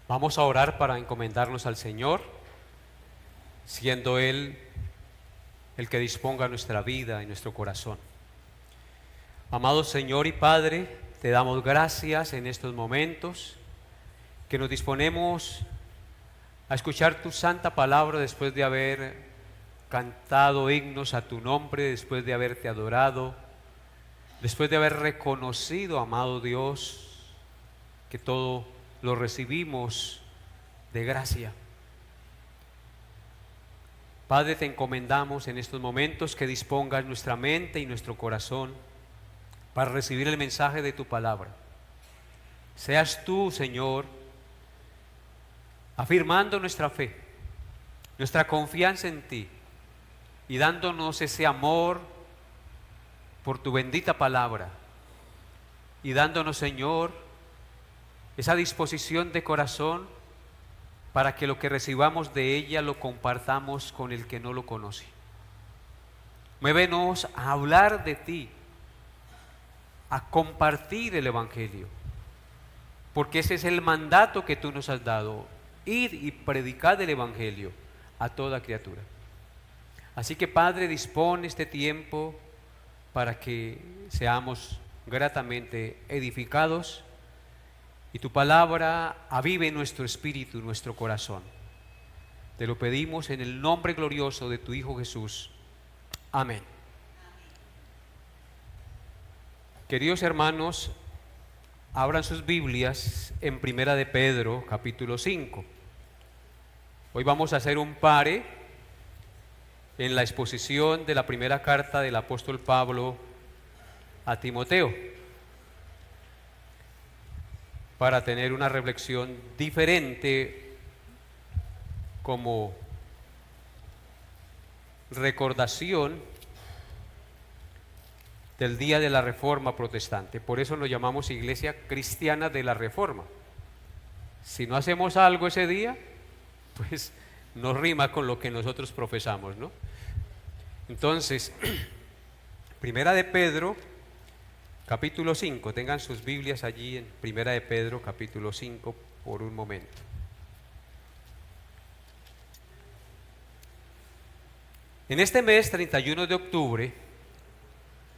Vamos a orar para encomendarnos al Señor, siendo Él el que disponga nuestra vida y nuestro corazón. Amado Señor y Padre, te damos gracias en estos momentos que nos disponemos a escuchar tu santa palabra después de haber cantado himnos a tu nombre, después de haberte adorado, después de haber reconocido, amado Dios, que todo lo recibimos de gracia. Padre, te encomendamos en estos momentos que dispongas nuestra mente y nuestro corazón para recibir el mensaje de tu palabra. Seas tú, Señor, afirmando nuestra fe, nuestra confianza en ti y dándonos ese amor por tu bendita palabra y dándonos, Señor, esa disposición de corazón para que lo que recibamos de ella lo compartamos con el que no lo conoce. Muévenos a hablar de ti, a compartir el Evangelio, porque ese es el mandato que tú nos has dado: ir y predicar el Evangelio a toda criatura. Así que, Padre, dispone este tiempo para que seamos gratamente edificados y tu palabra avive nuestro espíritu, nuestro corazón. Te lo pedimos en el nombre glorioso de tu Hijo Jesús. Amén. Queridos hermanos, abran sus Biblias en Primera de Pedro, capítulo 5. Hoy vamos a hacer un pare en la exposición de la primera carta del apóstol Pablo a Timoteo, para tener una reflexión diferente como recordación del día de la Reforma Protestante. Por eso nos llamamos Iglesia Cristiana de la Reforma. Si no hacemos algo ese día, pues no rima con lo que nosotros profesamos, ¿no? Entonces, Primera de Pedro, capítulo 5, tengan sus Biblias allí en Primera de Pedro, capítulo 5, por un momento. En este mes, 31 de octubre,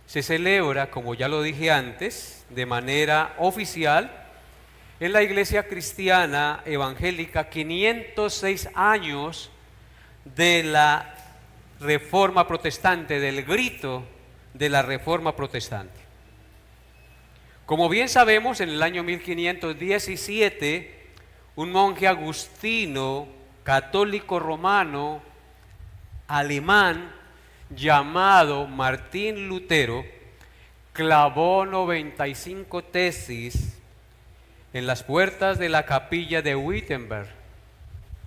se celebra, como ya lo dije antes, de manera oficial en la Iglesia Cristiana Evangélica 506 años de la Reforma Protestante, del grito de la Reforma Protestante. Como bien sabemos, en el año 1517, un monje agustino, católico romano, alemán, llamado Martín Lutero, clavó 95 tesis en las puertas de la capilla de Wittenberg,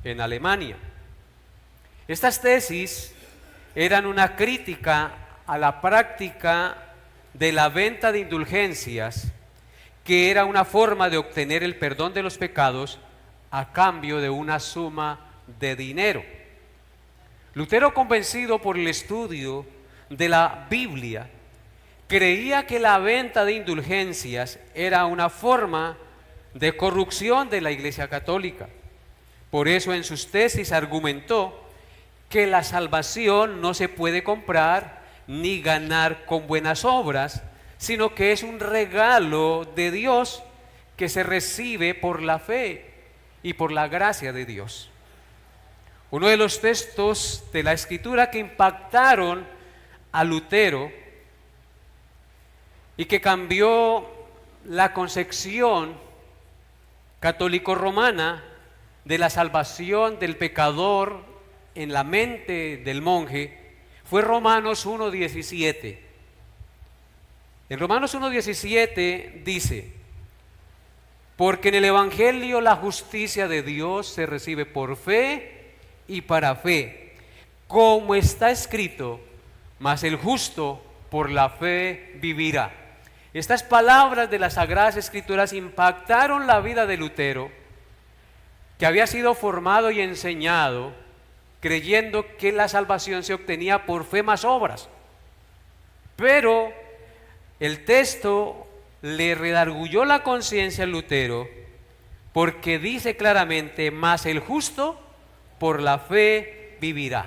en Alemania. Estas tesis eran una crítica a la práctica de la venta de indulgencias, que era una forma de obtener el perdón de los pecados a cambio de una suma de dinero. Lutero, convencido por el estudio de la Biblia, creía que la venta de indulgencias era una forma de corrupción de la Iglesia Católica. Por eso en sus tesis argumentó que la salvación no se puede comprar ni ganar con buenas obras, sino que es un regalo de Dios que se recibe por la fe y por la gracia de Dios. Uno de los textos de la Escritura que impactaron a Lutero y que cambió la concepción católico-romana de la salvación del pecador en la mente del monje fue Romanos 1:17. En Romanos 1:17 dice: porque en el Evangelio la justicia de Dios se recibe por fe y para fe, como está escrito, mas el justo por la fe vivirá. Estas palabras de las Sagradas Escrituras impactaron la vida de Lutero, que había sido formado y enseñado creyendo que la salvación se obtenía por fe más obras. Pero el texto le redarguyó la conciencia a Lutero, porque dice claramente, mas el justo por la fe vivirá.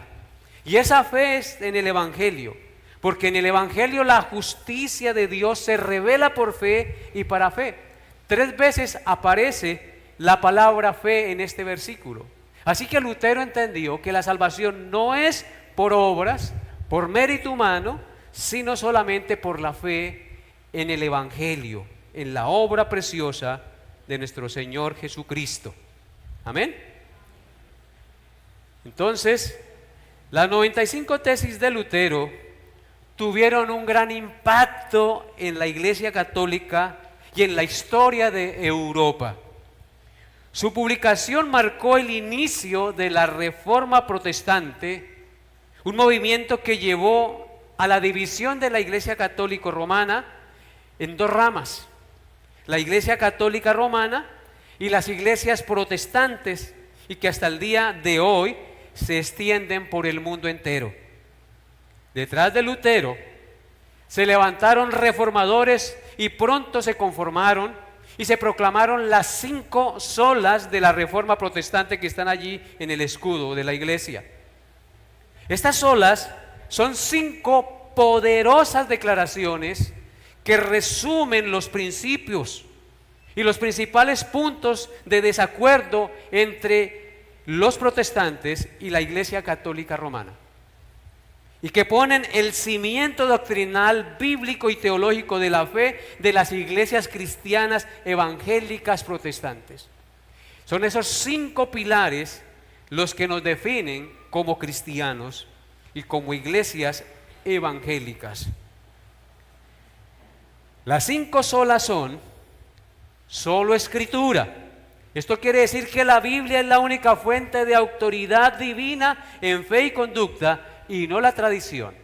Y esa fe es en el Evangelio, porque en el Evangelio la justicia de Dios se revela por fe y para fe. 3 veces aparece la palabra fe en este versículo. Así que Lutero entendió que la salvación no es por obras, por mérito humano, sino solamente por la fe en el Evangelio, en la obra preciosa de nuestro Señor Jesucristo. Amén. Entonces, las 95 tesis de Lutero tuvieron un gran impacto en la Iglesia Católica y en la historia de Europa. Su publicación marcó el inicio de la Reforma Protestante, un movimiento que llevó a la división de la Iglesia Católica Romana en 2 ramas: la Iglesia Católica Romana y las iglesias protestantes, y que hasta el día de hoy se extienden por el mundo entero. Detrás de Lutero se levantaron reformadores y pronto se conformaron y se proclamaron las 5 solas de la Reforma Protestante que están allí en el escudo de la iglesia. Estas solas son 5 poderosas declaraciones que resumen los principios y los principales puntos de desacuerdo entre los protestantes y la Iglesia Católica Romana, y que ponen el cimiento doctrinal, bíblico y teológico de la fe de las iglesias cristianas evangélicas protestantes. Son esos 5 pilares los que nos definen como cristianos y como iglesias evangélicas. Las 5 solas son: solo Escritura. Esto quiere decir que la Biblia es la única fuente de autoridad divina en fe y conducta, y no la tradición.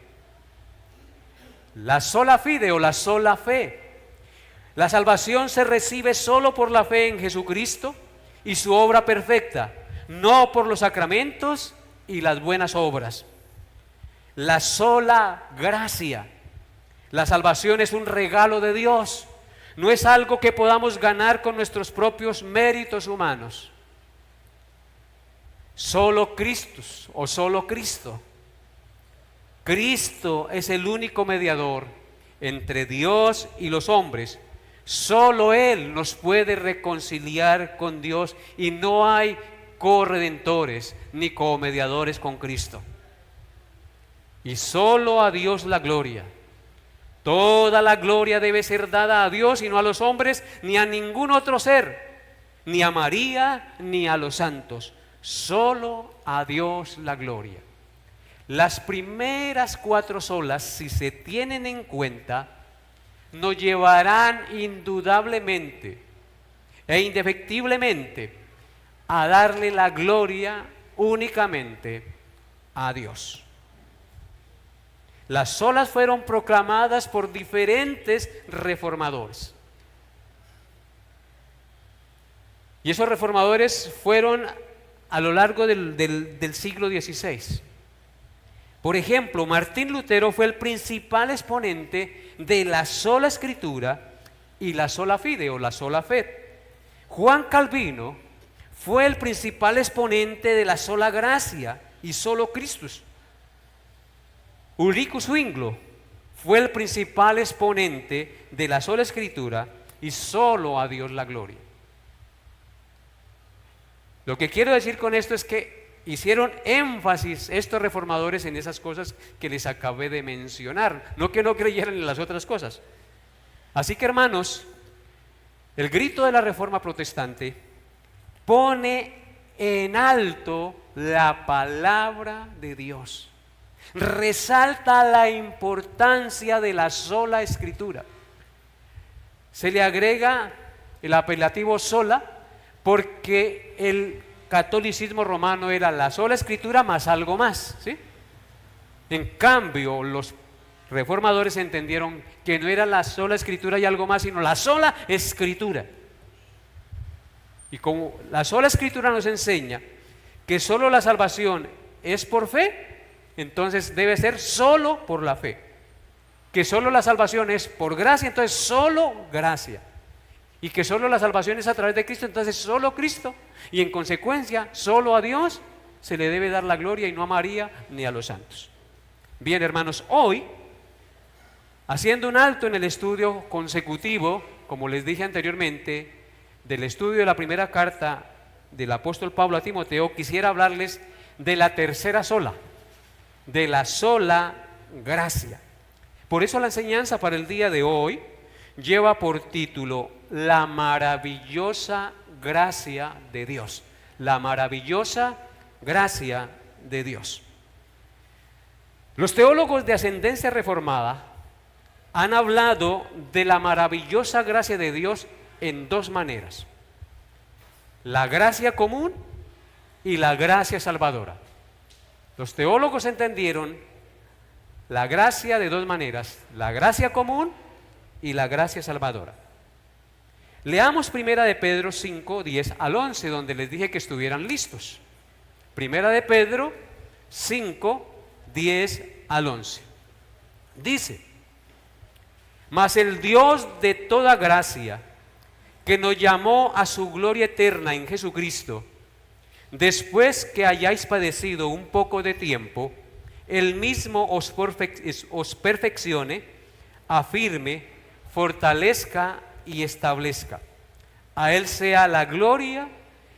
La sola fide o la sola fe. La salvación se recibe solo por la fe en Jesucristo y su obra perfecta, no por los sacramentos y las buenas obras. La sola gracia. La salvación es un regalo de Dios, no es algo que podamos ganar con nuestros propios méritos humanos. Solo Cristo o solo Cristo. Cristo es el único mediador entre Dios y los hombres. Solo Él nos puede reconciliar con Dios, y no hay corredentores ni comediadores con Cristo. Y solo a Dios la gloria. Toda la gloria debe ser dada a Dios y no a los hombres, ni a ningún otro ser, ni a María, ni a los santos. Solo a Dios la gloria. Las primeras 4 solas, si se tienen en cuenta, nos llevarán indudablemente e indefectiblemente a darle la gloria únicamente a Dios. Las solas fueron proclamadas por diferentes reformadores. Y esos reformadores fueron a lo largo del siglo XVI. Por ejemplo, Martín Lutero fue el principal exponente de la sola Escritura y la sola fide o la sola fe. Juan Calvino fue el principal exponente de la sola gracia y solo Cristo. Ulrico Zwinglio fue el principal exponente de la sola Escritura y solo a Dios la gloria. Lo que quiero decir con esto es que hicieron énfasis estos reformadores en esas cosas que les acabé de mencionar, no que no creyeran en las otras cosas. Así que, hermanos, el grito de la Reforma Protestante pone en alto la palabra de Dios, resalta la importancia de la sola Escritura. Se le agrega el apelativo sola porque el catolicismo romano era la sola Escritura más algo más, ¿sí? En cambio, los reformadores entendieron que no era la sola Escritura y algo más, sino la sola Escritura. Y como la sola Escritura nos enseña que solo la salvación es por fe, entonces debe ser solo por la fe. Que solo la salvación es por gracia, entonces solo gracia. y que solo la salvación es a través de Cristo, entonces solo Cristo, y en consecuencia solo a Dios se le debe dar la gloria y no a María ni a los santos. Bien, hermanos, hoy, haciendo un alto en el estudio consecutivo, como les dije anteriormente, del estudio de la primera carta del apóstol Pablo a Timoteo, quisiera hablarles de la tercera sola, de la sola gracia. Por eso la enseñanza para el día de hoy lleva por título La maravillosa gracia de Dios. La maravillosa gracia de Dios. Los teólogos de ascendencia reformada han hablado de la maravillosa gracia de Dios en dos maneras: la gracia común y la gracia salvadora. Los teólogos entendieron la gracia de dos maneras: la gracia común y la gracia salvadora. Leamos primera de Pedro 5, 10 al 11, donde les dije que estuvieran listos. Primera de Pedro 5, 10 al 11. Dice: mas el Dios de toda gracia, que nos llamó a su gloria eterna en Jesucristo, después que hayáis padecido un poco de tiempo, Él mismo os perfeccione, afirme, fortalezca y establezca. A Él sea la gloria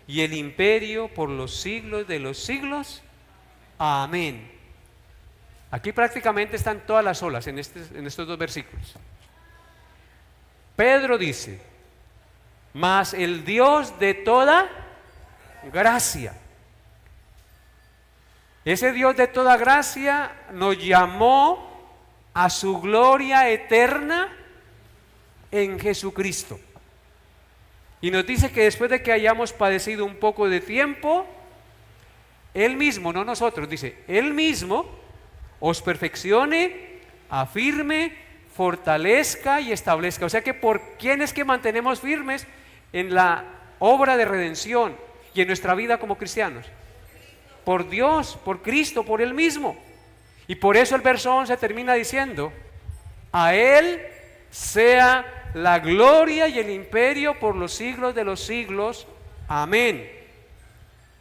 y el imperio por los siglos de los siglos. Amén. Aquí prácticamente están todas las olas en estos dos versículos. Pedro dice: mas el Dios de toda gracia. Ese Dios de toda gracia nos llamó a su gloria eterna en Jesucristo. Y nos dice que después de que hayamos padecido un poco de tiempo, Él mismo, no nosotros, dice, Él mismo os perfeccione, afirme, fortalezca y establezca. O sea que ¿por quién es que mantenemos firmes en la obra de redención y en nuestra vida como cristianos? Por Dios, por Cristo, por Él mismo. Y por eso el verso 11 termina diciendo: a Él sea la gloria y el imperio por los siglos de los siglos. Amén.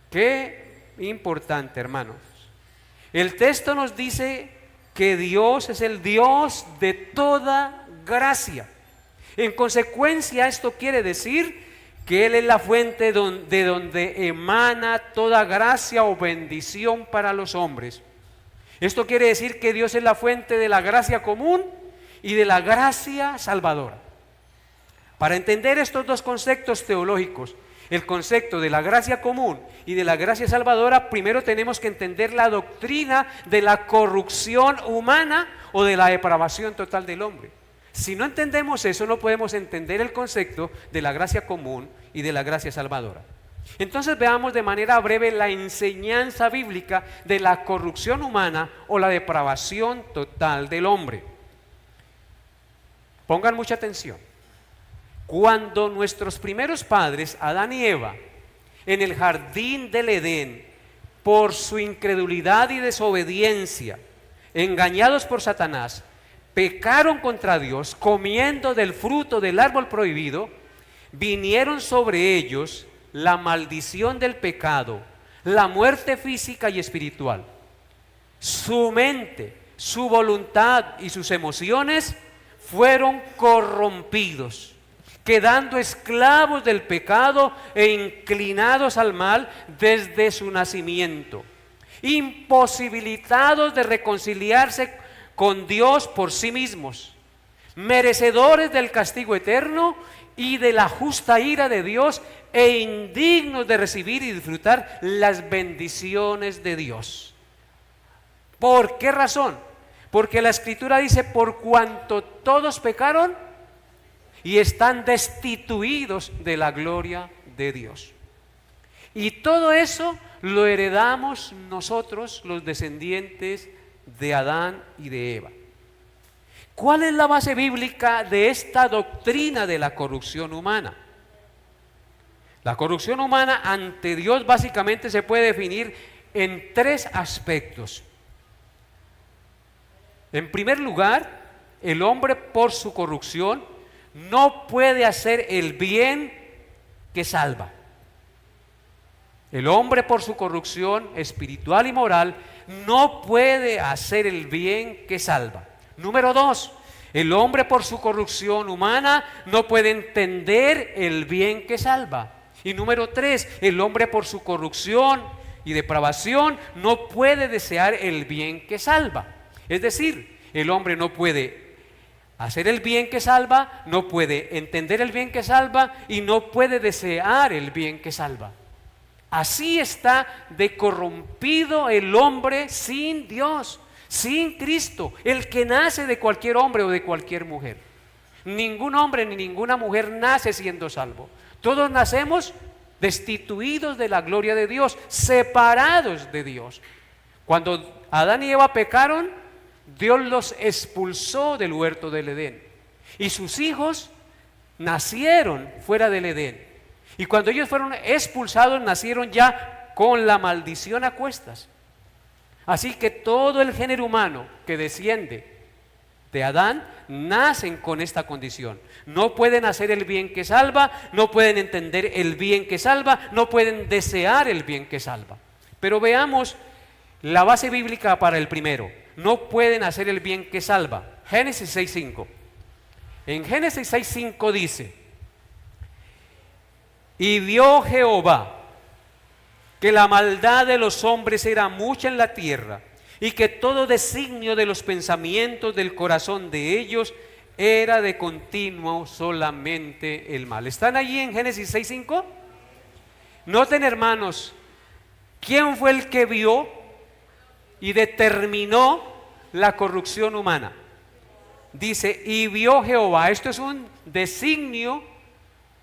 Qué importante, hermanos. El texto nos dice que Dios es el Dios de toda gracia. En consecuencia, esto quiere decir que Él es la fuente de donde emana toda gracia o bendición para los hombres. Esto quiere decir que Dios es la fuente de la gracia común y de la gracia salvadora. Para entender estos dos conceptos teológicos, el concepto de la gracia común y de la gracia salvadora, primero tenemos que entender la doctrina de la corrupción humana o de la depravación total del hombre. Si no entendemos eso, no podemos entender el concepto de la gracia común y de la gracia salvadora. Entonces veamos de manera breve la enseñanza bíblica de la corrupción humana o la depravación total del hombre. Pongan mucha atención. Cuando nuestros primeros padres, Adán y Eva, en el jardín del Edén, por su incredulidad y desobediencia, engañados por Satanás, pecaron contra Dios, comiendo del fruto del árbol prohibido, vinieron sobre ellos la maldición del pecado, la muerte física y espiritual. Su mente, su voluntad y sus emociones fueron corrompidos, quedando esclavos del pecado e inclinados al mal desde su nacimiento, imposibilitados de reconciliarse con Dios por sí mismos, merecedores del castigo eterno y de la justa ira de Dios, e indignos de recibir y disfrutar las bendiciones de Dios. ¿Por qué razón? Porque la Escritura dice: por cuanto todos pecaron y están destituidos de la gloria de Dios. Y todo eso lo heredamos nosotros, los descendientes de Adán y de Eva. ¿Cuál es la base bíblica de esta doctrina de la corrupción humana? La corrupción humana ante Dios básicamente se puede definir en tres aspectos. En primer lugar, el hombre por su corrupción no puede hacer el bien que salva. El hombre, por su corrupción espiritual y moral, no puede hacer el bien que salva. Número 2, el hombre, por su corrupción humana, no puede entender el bien que salva. Y número 3, el hombre, por su corrupción y depravación, no puede desear el bien que salva. Es decir, el hombre no puede hacer el bien que salva, no puede entender el bien que salva y no puede desear el bien que salva. Así está de corrompido el hombre sin Dios, sin Cristo, el que nace de cualquier hombre o de cualquier mujer. Ningún hombre ni ninguna mujer nace siendo salvo. Todos nacemos destituidos de la gloria de Dios, separados de Dios. Cuando Adán y Eva pecaron, Dios los expulsó del huerto del Edén. Y sus hijos nacieron fuera del Edén. Y cuando ellos fueron expulsados, nacieron ya con la maldición a cuestas. Así que todo el género humano que desciende de Adán, nacen con esta condición. No pueden hacer el bien que salva, no pueden entender el bien que salva, no pueden desear el bien que salva. Pero veamos la base bíblica para el primero. No pueden hacer el bien que salva. Génesis 6:5. En Génesis 6:5 dice: y vio Jehová que la maldad de los hombres era mucha en la tierra, y que todo designio de los pensamientos del corazón de ellos era de continuo solamente el mal. ¿Están allí en Génesis 6:5? Noten, hermanos, ¿quién fue el que vio y determinó la corrupción humana? Dice, y vio Jehová. Esto es un designio,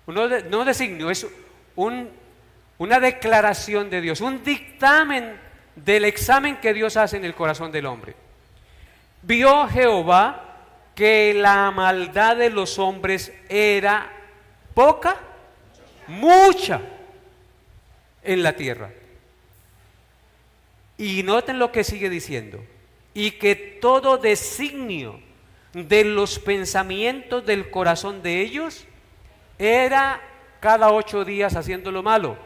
no designio, es una declaración de Dios, un dictamen del examen que Dios hace en el corazón del hombre. Vio Jehová que la maldad de los hombres era poca, mucha en la tierra. Y noten lo que sigue diciendo: y que todo designio de los pensamientos del corazón de ellos era cada 8 días haciendo lo malo,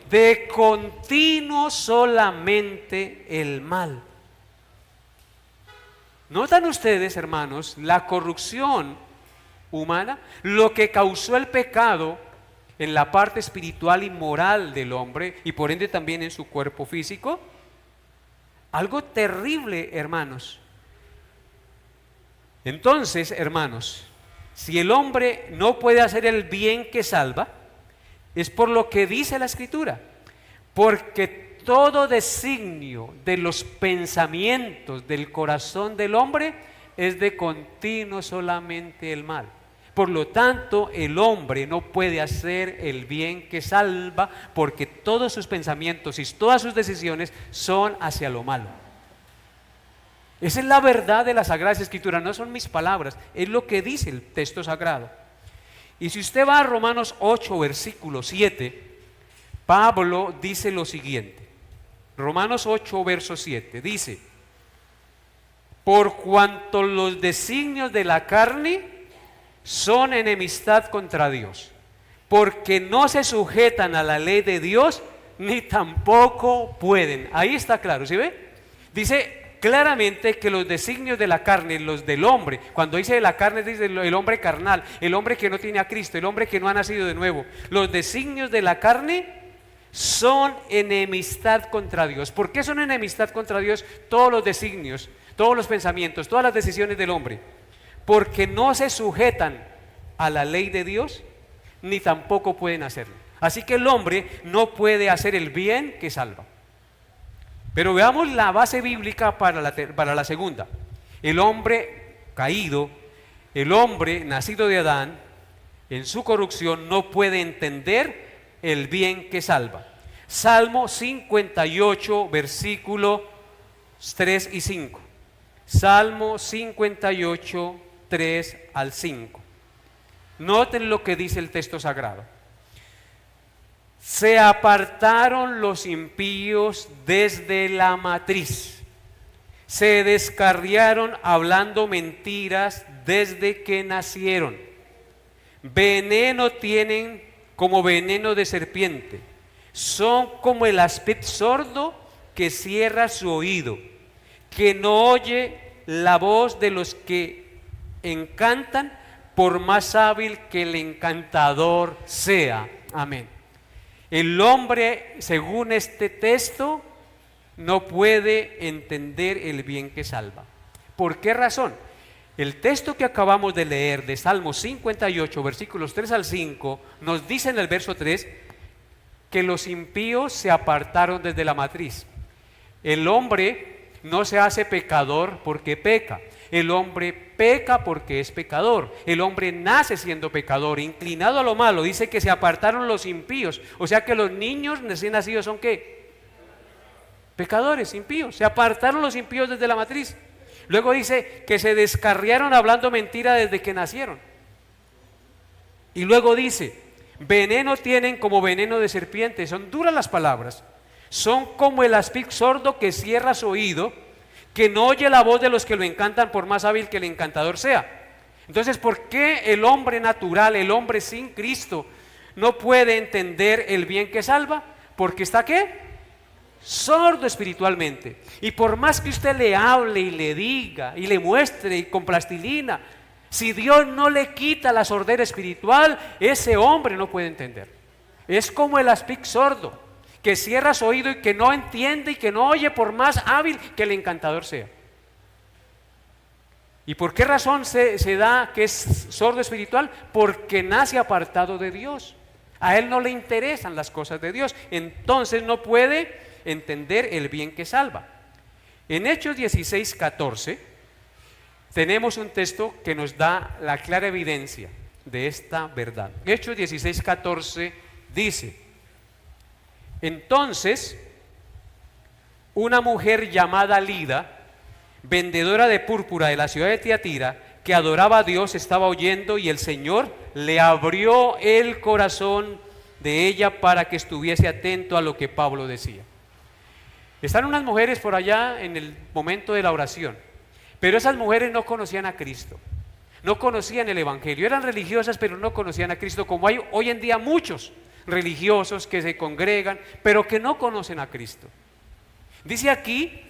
de continuo solamente el mal. ¿Notan ustedes, hermanos, la corrupción humana? Lo que causó el pecado en la parte espiritual y moral del hombre, y por ende también en su cuerpo físico. Algo terrible, hermanos. Entonces, hermanos, si el hombre no puede hacer el bien que salva, es por lo que dice la Escritura, porque todo designio de los pensamientos del corazón del hombre es de continuo solamente el mal. Por lo tanto, el hombre no puede hacer el bien que salva, porque todos sus pensamientos y todas sus decisiones son hacia lo malo. Esa es la verdad de la Sagrada Escritura, no son mis palabras, es lo que dice el texto sagrado. Y si usted va a Romanos 8, versículo 7, Pablo dice lo siguiente. Romanos 8, verso 7, dice: por cuanto los designios de la carne son enemistad contra Dios, porque no se sujetan a la ley de Dios, ni tampoco pueden. Ahí está claro, ¿sí ve? Dice claramente que los designios de la carne, los del hombre, cuando dice de la carne, dice el hombre carnal, el hombre que no tiene a Cristo, el hombre que no ha nacido de nuevo. Los designios de la carne son enemistad contra Dios. ¿Por qué son enemistad contra Dios todos los designios, todos los pensamientos, todas las decisiones del hombre? Porque no se sujetan a la ley de Dios, ni tampoco pueden hacerlo. Así que el hombre no puede hacer el bien que salva. Pero veamos la base bíblica para la segunda. El hombre caído, el hombre nacido de Adán, en su corrupción no puede entender el bien que salva. Salmo 58, versículos 3 y 5. Salmo 58, 3 al 5. Noten lo que dice el texto sagrado. Se apartaron los impíos desde la matriz, se descarriaron hablando mentiras desde que nacieron. veneno tienen como veneno de serpiente, son como el áspid sordo que cierra su oído, que no oye la voz de los que encantan, por más hábil que el encantador sea. Amén. El hombre, según este texto, no puede entender el bien que salva. ¿Por qué razón? El texto que acabamos de leer de Salmo 58, versículos 3 al 5, nos dice en el verso 3 que los impíos se apartaron desde la matriz. El hombre no se hace pecador porque peca. El hombre peca porque es pecador. El hombre nace siendo pecador, inclinado a lo malo. Dice que se apartaron los impíos. O sea que los niños recién nacidos son ¿qué? Pecadores, impíos. Se apartaron los impíos desde la matriz. Luego dice que se descarriaron hablando mentira desde que nacieron. Y luego dice, veneno tienen como veneno de serpiente. Son duras las palabras. Son como el áspid sordo que cierra su oído, que no oye la voz de los que lo encantan, por más hábil que el encantador sea. Entonces, ¿por qué el hombre natural, el hombre sin Cristo, no puede entender el bien que salva? Porque está ¿qué? Sordo espiritualmente. Y por más que usted le hable y le diga y le muestre y con plastilina, si Dios no le quita la sordera espiritual, ese hombre no puede entender. Es como el áspid sordo que cierra su oído y que no entiende y que no oye, por más hábil que el encantador sea. ¿Y por qué razón se da que es sordo espiritual? Porque nace apartado de Dios. A él no le interesan las cosas de Dios, entonces no puede entender el bien que salva. En Hechos 16:14 tenemos un texto que nos da la clara evidencia de esta verdad. Hechos 16:14 dice: entonces una mujer llamada Lida, vendedora de púrpura de la ciudad de Tiatira, que adoraba a Dios, estaba oyendo, y el Señor le abrió el corazón de ella para que estuviese atento a lo que Pablo decía. Están unas mujeres por allá en el momento de la oración, pero esas mujeres no conocían a Cristo, no conocían el Evangelio, eran religiosas pero no conocían a Cristo, como hay hoy en día muchos religiosos que se congregan pero que no conocen a Cristo. Dice aquí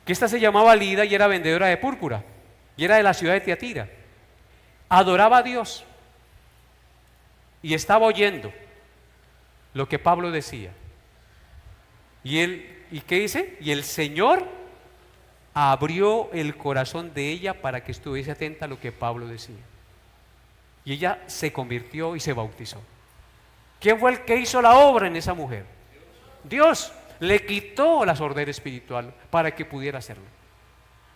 que esta se llamaba Lida y era vendedora de púrpura y era de la ciudad de Tiatira. Adoraba a Dios y estaba oyendo lo que Pablo decía. ¿Y qué dice? Y el Señor abrió el corazón de ella para que estuviese atenta a lo que Pablo decía. Y ella se convirtió y se bautizó. ¿Quién fue el que hizo la obra en esa mujer? Dios. Le quitó la sordera espiritual para que pudiera hacerlo.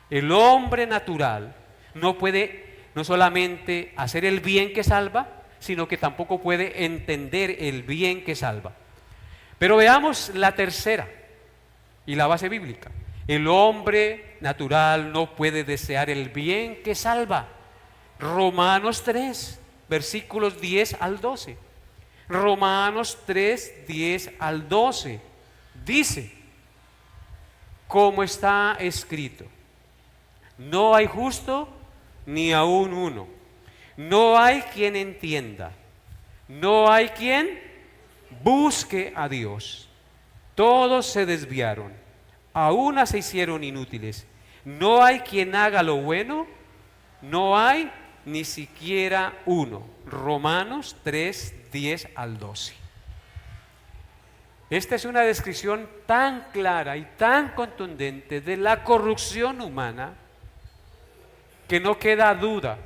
El hombre natural no puede no solamente hacer el bien que salva, sino que tampoco puede entender el bien que salva. Pero veamos la tercera y la base bíblica. El hombre natural no puede desear el bien que salva. Romanos 3, versículos 10 al 12. Romanos 3, 10 al 12. Dice, como está escrito, no hay justo ni aun uno, no hay quien entienda, no hay quien busque a Dios. Todos se desviaron, a una se hicieron inútiles. No hay quien haga lo bueno, no hay ni siquiera uno. Romanos 3, 10 al 12. Esta es una descripción tan clara y tan contundente de la corrupción humana que no queda duda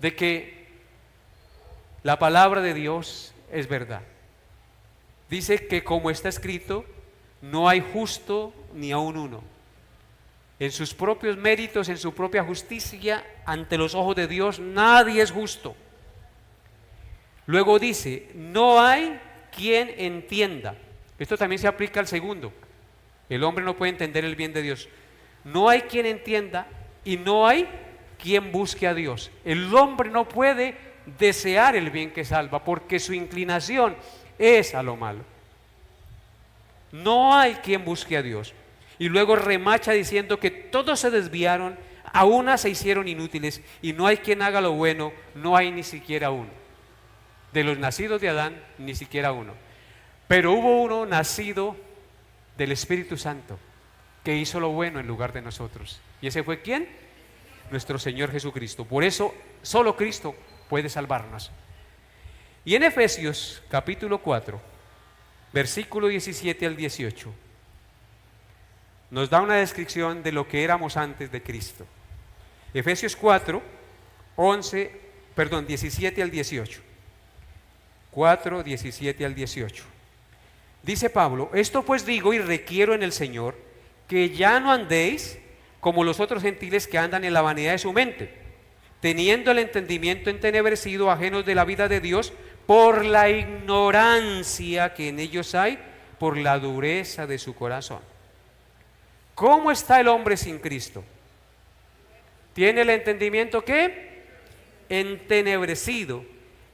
de que la palabra de Dios es verdad. Dice que como está escrito, no hay justo ni aun uno. En sus propios méritos, en su propia justicia, ante los ojos de Dios, nadie es justo. Luego dice, no hay quien entienda. Esto también se aplica al segundo. El hombre no puede entender el bien de Dios. No hay quien entienda y no hay quien busque a Dios. El hombre no puede desear el bien que salva porque su inclinación es a lo malo. No hay quien busque a Dios. Y luego remacha diciendo que todos se desviaron, A una se hicieron inútiles y no hay quien haga lo bueno, no hay ni siquiera uno. De los nacidos de Adán, ni siquiera uno. Pero hubo uno nacido del Espíritu Santo que hizo lo bueno en lugar de nosotros. ¿Y ese fue quién? Nuestro Señor Jesucristo. Por eso solo Cristo puede salvarnos. Y en Efesios capítulo 4, versículo 17 al 18, nos da una descripción de lo que éramos antes de Cristo. Efesios 4, 17 al 18. 4, 17 al 18. Dice Pablo: esto pues digo y requiero en el Señor, que ya no andéis como los otros gentiles que andan en la vanidad de su mente, teniendo el entendimiento entenebrecido, ajenos de la vida de Dios, por la ignorancia que en ellos hay, por la dureza de su corazón. ¿Cómo está el hombre sin Cristo? ¿Tiene el entendimiento qué? Entenebrecido.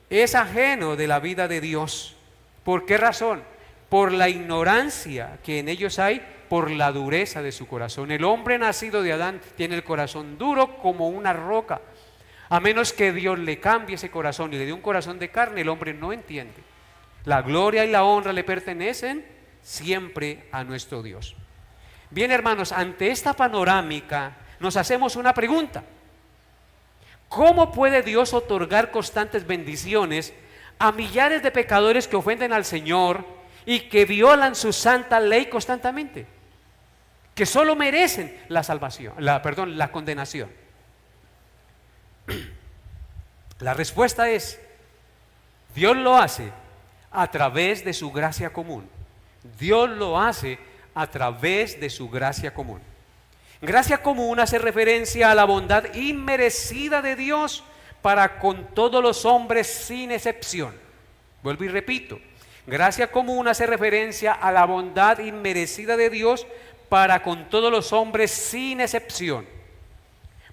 Es ajeno de la vida de Dios. ¿Por qué razón? Por la ignorancia que en ellos hay, por la dureza de su corazón. El hombre nacido de Adán tiene el corazón duro como una roca. A menos que Dios le cambie ese corazón y le dé un corazón de carne, el hombre no entiende. La gloria y la honra le pertenecen siempre a nuestro Dios. Bien, hermanos, ante esta panorámica nos hacemos una pregunta: ¿cómo puede Dios otorgar constantes bendiciones a millares de pecadores que ofenden al Señor y que violan su santa ley constantemente, que solo merecen la salvación, la condenación? La respuesta es: Dios lo hace a través de su gracia común. Dios lo hace a través de su gracia común. Gracia común hace referencia a la bondad inmerecida de Dios para con todos los hombres sin excepción. Vuelvo y repito: gracia común hace referencia a la bondad inmerecida de Dios para con todos los hombres sin excepción.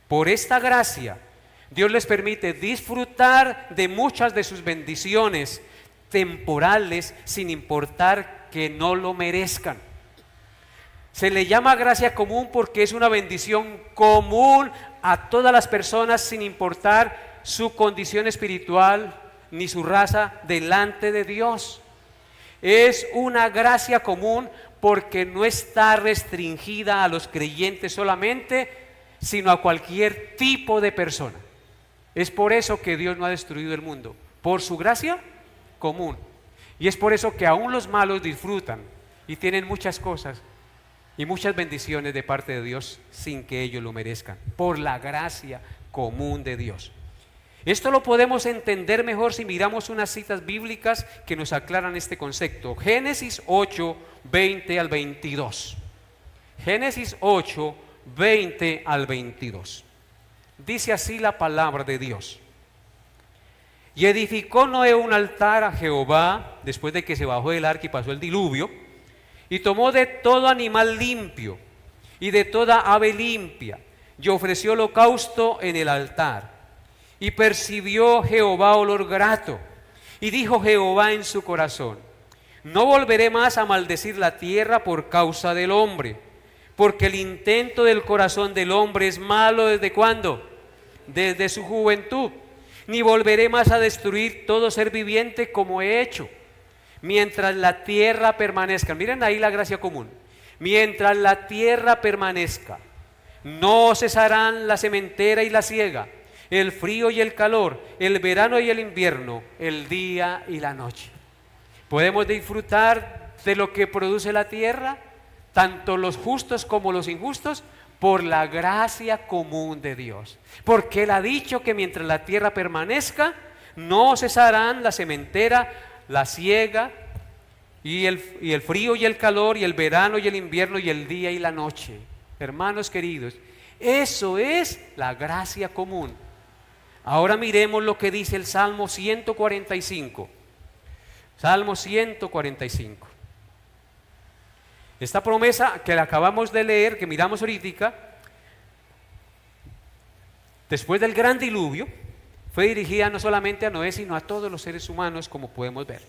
Por esta gracia, Dios les permite disfrutar de muchas de sus bendiciones temporales sin importar que no lo merezcan. Se le llama gracia común porque es una bendición común a todas las personas sin importar su condición espiritual ni su raza delante de Dios. Es una gracia común porque no está restringida a los creyentes solamente, sino a cualquier tipo de persona. Es por eso que Dios no ha destruido el mundo, por su gracia común. Y es por eso que aún los malos disfrutan y tienen muchas cosas y muchas bendiciones de parte de Dios sin que ellos lo merezcan, por la gracia común de Dios. Esto lo podemos entender mejor si miramos unas citas bíblicas que nos aclaran este concepto. Génesis 8, 20 al 22. Génesis 8, 20 al 22. Dice así la palabra de Dios: y edificó Noé un altar a Jehová después de que se bajó del arca y pasó el diluvio, y tomó de todo animal limpio y de toda ave limpia y ofreció holocausto en el altar. Y percibió Jehová olor grato, y dijo Jehová en su corazón: no volveré más a maldecir la tierra por causa del hombre, porque el intento del corazón del hombre es malo. ¿Desde cuándo? Desde su juventud. Ni volveré más a destruir todo ser viviente como he hecho, mientras la tierra permanezca. Miren ahí la gracia común. Mientras la tierra permanezca, no cesarán la sementera y la siega, el frío y el calor, el verano y el invierno, el día y la noche. Podemos disfrutar de lo que produce la tierra, tanto los justos como los injustos, por la gracia común de Dios. Porque Él ha dicho que mientras la tierra permanezca, no cesarán la sementera, la siega, y el frío y el calor, y el verano y el invierno, y el día y la noche. Hermanos queridos, eso es la gracia común. Ahora miremos lo que dice el Salmo 145. Salmo 145. Esta promesa que la acabamos de leer, que miramos ahorita, después del gran diluvio, fue dirigida no solamente a Noé, sino a todos los seres humanos, como podemos ver.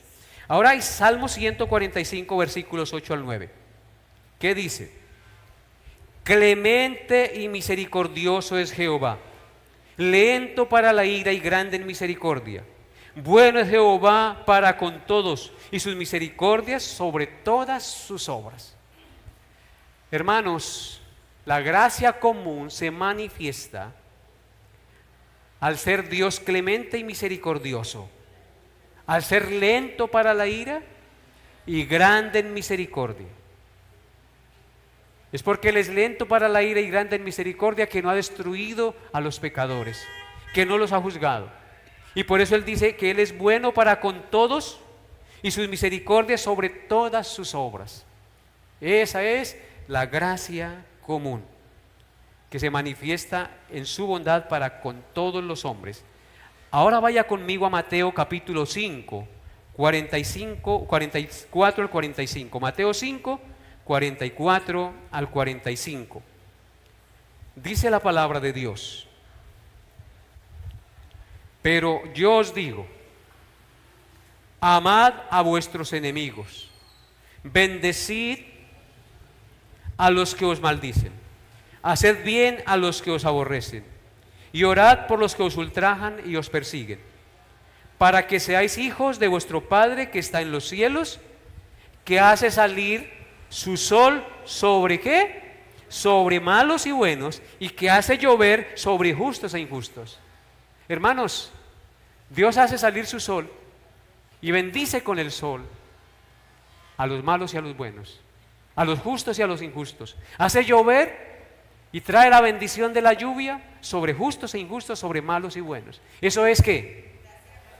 Ahora hay Salmo 145, versículos 8 al 9. ¿Qué dice? Clemente y misericordioso es Jehová, lento para la ira y grande en misericordia. Bueno es Jehová para con todos, y sus misericordias sobre todas sus obras. Hermanos, la gracia común se manifiesta al ser Dios clemente y misericordioso, al ser lento para la ira y grande en misericordia. Es porque Él es lento para la ira y grande en misericordia, que no ha destruido a los pecadores, que no los ha juzgado. Y por eso Él dice que Él es bueno para con todos y sus misericordias sobre todas sus obras. Esa es la gracia común, que se manifiesta en su bondad para con todos los hombres. Ahora vaya conmigo a Mateo capítulo 5, 44 al 45. Mateo 5, 44 al 45. Dice la palabra de Dios: pero yo os digo, amad a vuestros enemigos, bendecid a los que os maldicen, haced bien a los que os aborrecen, y orad por los que os ultrajan y os persiguen, para que seáis hijos de vuestro Padre que está en los cielos, que hace salir su sol sobre ¿qué? Sobre malos y buenos, y que hace llover sobre justos e injustos. Hermanos, Dios hace salir su sol y bendice con el sol a los malos y a los buenos, a los justos y a los injustos. Hace llover y trae la bendición de la lluvia sobre justos e injustos, sobre malos y buenos. ¿Eso es qué?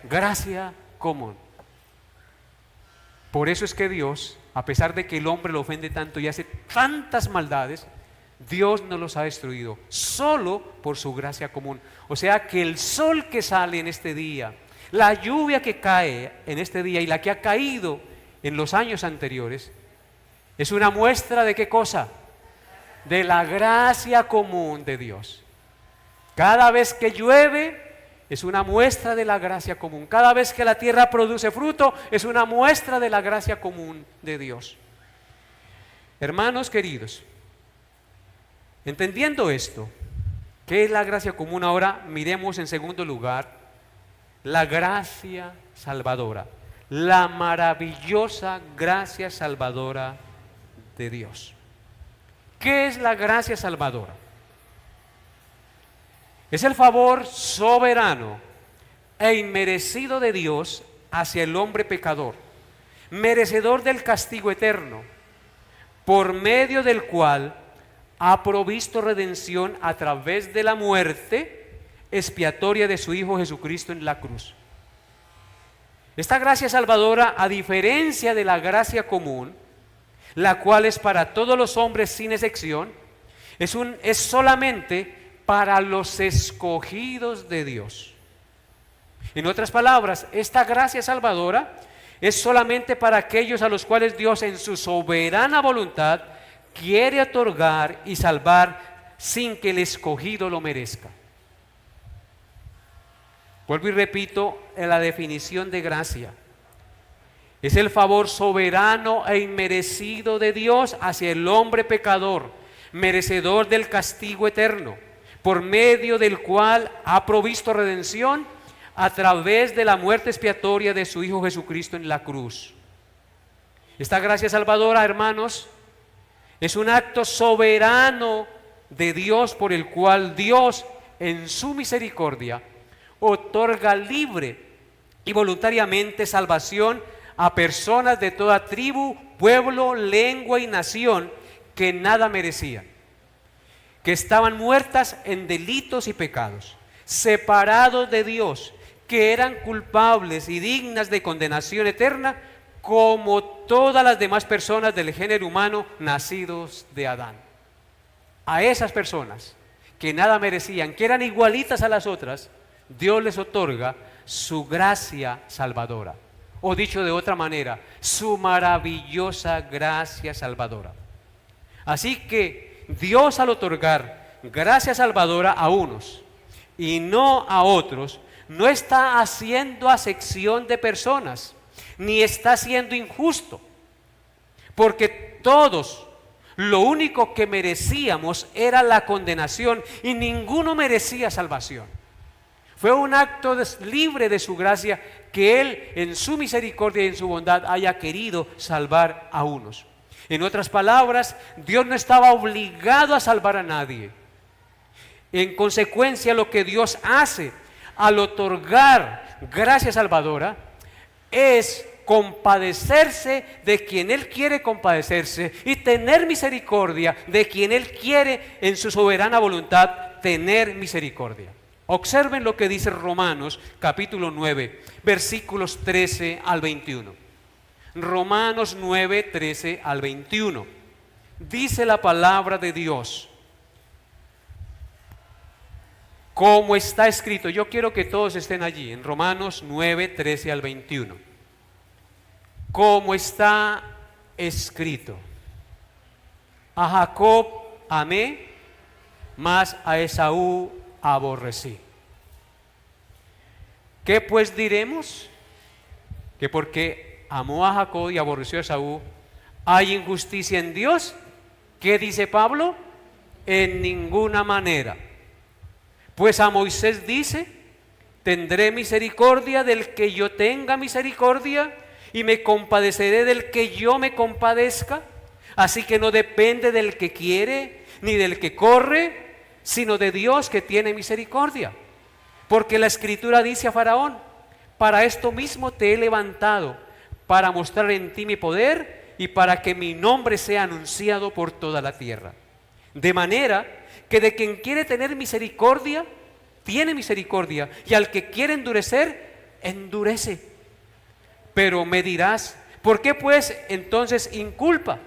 Gracia común. Por eso es que Dios, a pesar de que el hombre lo ofende tanto y hace tantas maldades, Dios no los ha destruido, solo por su gracia común. O sea que el sol que sale en este día, la lluvia que cae en este día y la que ha caído en los años anteriores, es una muestra de ¿qué cosa? De la gracia común de Dios. Cada vez que llueve es una muestra de la gracia común. Cada vez que la tierra produce fruto es una muestra de la gracia común de Dios. Hermanos queridos, entendiendo esto, ¿qué es la gracia común? Ahora miremos en segundo lugar la gracia salvadora, la maravillosa gracia salvadora de Dios. ¿Qué es la gracia salvadora? Es el favor soberano e inmerecido de Dios hacia el hombre pecador, merecedor del castigo eterno, por medio del cual ha provisto redención a través de la muerte expiatoria de su Hijo Jesucristo en la cruz. Esta gracia salvadora, a diferencia de la gracia común, la cual es para todos los hombres sin excepción, es solamente para los escogidos de Dios. En otras palabras, esta gracia salvadora es solamente para aquellos a los cuales Dios en su soberana voluntad quiere otorgar y salvar sin que el escogido lo merezca. Vuelvo y repito en la definición de gracia. Es el favor soberano e inmerecido de Dios hacia el hombre pecador, merecedor del castigo eterno, por medio del cual ha provisto redención a través de la muerte expiatoria de su Hijo Jesucristo en la cruz. Esta gracia salvadora, hermanos, es un acto soberano de Dios por el cual Dios, en su misericordia, otorga libre y voluntariamente salvación a personas de toda tribu, pueblo, lengua y nación que nada merecían, que estaban muertas en delitos y pecados, separados de Dios, que eran culpables y dignas de condenación eterna, como todas las demás personas del género humano nacidos de Adán. A esas personas que nada merecían, que eran igualitas a las otras, Dios les otorga su gracia salvadora, o dicho de otra manera, su maravillosa gracia salvadora. Así que Dios, al otorgar gracia salvadora a unos y no a otros, no está haciendo acepción de personas, ni está siendo injusto, porque todos Lo único que merecíamos era la condenación y ninguno merecía salvación. Fue un acto libre de su gracia que Él en su misericordia y en su bondad haya querido salvar a unos. En otras palabras, Dios no estaba obligado a salvar a nadie. En consecuencia, lo que Dios hace al otorgar gracia salvadora es compadecerse de quien Él quiere compadecerse y tener misericordia de quien Él quiere en su soberana voluntad tener misericordia. Observen lo que dice Romanos capítulo 9, versículos 13 al 21. Romanos 9, 13 al 21. Dice la palabra de Dios, como está escrito. Yo quiero que todos estén allí, en Romanos 9, 13 al 21. Como está escrito, a Jacob amé, mas a Esaú aborrecí. ¿Qué pues diremos? Que porque amó a Jacob y aborreció a Esaú, ¿hay injusticia en Dios? ¿Qué dice Pablo? En ninguna manera. Pues a Moisés dice, tendré misericordia del que yo tenga misericordia y me compadeceré del que yo me compadezca. Así que no depende del que quiere ni del que corre, sino de Dios que tiene misericordia. Porque la Escritura dice a Faraón, para esto mismo te he levantado, para mostrar en ti mi poder y para que mi nombre sea anunciado por toda la tierra. De manera que de quien quiere tener misericordia, tiene misericordia, y al que quiere endurecer, endurece. Pero me dirás, ¿por qué pues entonces inculpa?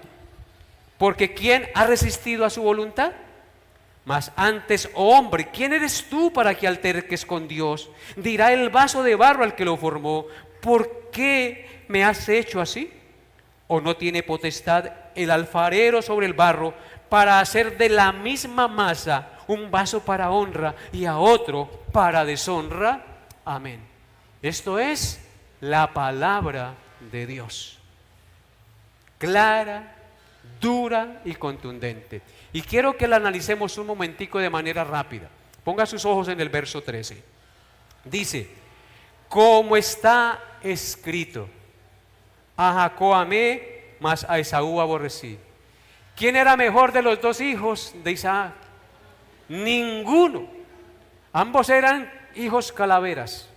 Porque ¿quién ha resistido a su voluntad? Mas antes, oh hombre, ¿quién eres tú para que alterques con Dios? Dirá el vaso de barro al que lo formó, ¿por qué me has hecho así? ¿O no tiene potestad el alfarero sobre el barro para hacer de la misma masa un vaso para honra y a otro para deshonra? Amén. Esto es la palabra de Dios, clara, dura y contundente. Y quiero que la analicemos un momentico de manera rápida. Ponga sus ojos en el verso 13. Dice, como está escrito, a Jacob amé, mas a Esaú aborrecí. ¿Quién era mejor de los dos hijos de Isaac? Ninguno. Ambos eran hijos calaveras.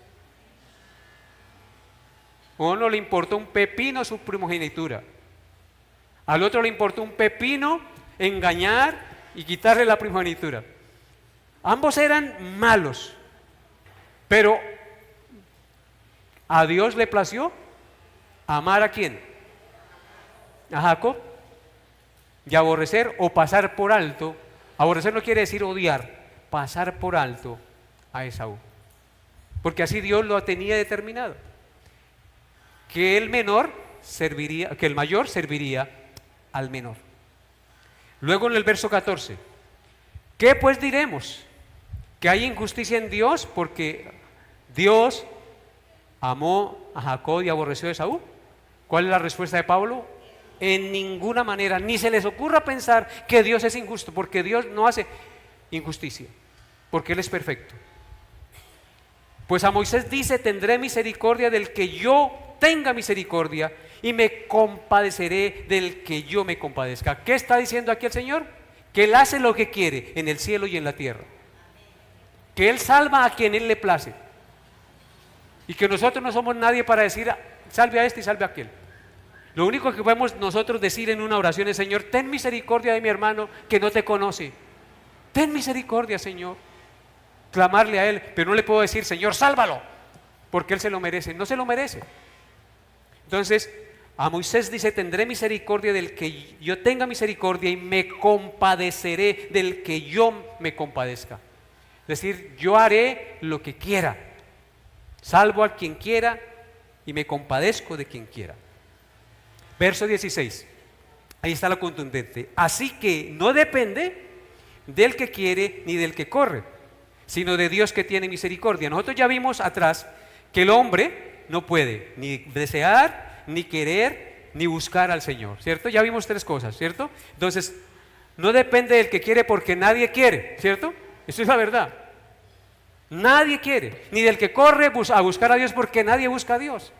A uno le importó un pepino su primogenitura. Al otro le importó un pepino engañar y quitarle la primogenitura. Ambos eran malos, pero a Dios le plació amar ¿a quién? A Jacob, y aborrecer o pasar por alto. Aborrecer no quiere decir odiar, pasar por alto a Esaú, porque así Dios lo tenía determinado, que el mayor serviría al menor. Luego en el verso 14, ¿qué pues diremos? ¿Que hay injusticia en Dios porque Dios amó a Jacob y aborreció a Esaú? ¿Cuál es la respuesta de Pablo? En ninguna manera, ni se les ocurra pensar que Dios es injusto, porque Dios no hace injusticia, porque Él es perfecto. Pues a Moisés dice, tendré misericordia del que yo tenga misericordia y me compadeceré del que yo me compadezca. ¿Qué está diciendo aquí el Señor? Que Él hace lo que quiere en el cielo y en la tierra, que Él salva a quien Él le place, y que nosotros no somos nadie para decir salve a este y salve a aquel. Lo único que podemos nosotros decir en una oración es, Señor, ten misericordia de mi hermano que no te conoce. Ten misericordia, Señor. Clamarle a Él, pero no le puedo decir, Señor, sálvalo, porque Él se lo merece. No se lo merece. Entonces, a Moisés dice, tendré misericordia del que yo tenga misericordia y me compadeceré del que yo me compadezca. Es decir, yo haré lo que quiera, salvo a quien quiera y me compadezco de quien quiera. Verso 16, ahí está lo contundente. Así que no depende del que quiere ni del que corre, sino de Dios que tiene misericordia. Nosotros ya vimos atrás que el hombre no puede ni desear ni querer ni buscar al Señor, ¿cierto? Ya vimos tres cosas, ¿cierto? Entonces, no depende del que quiere porque nadie quiere, ¿cierto? Eso es la verdad. Nadie quiere, ni del que corre a buscar a Dios porque nadie busca a Dios,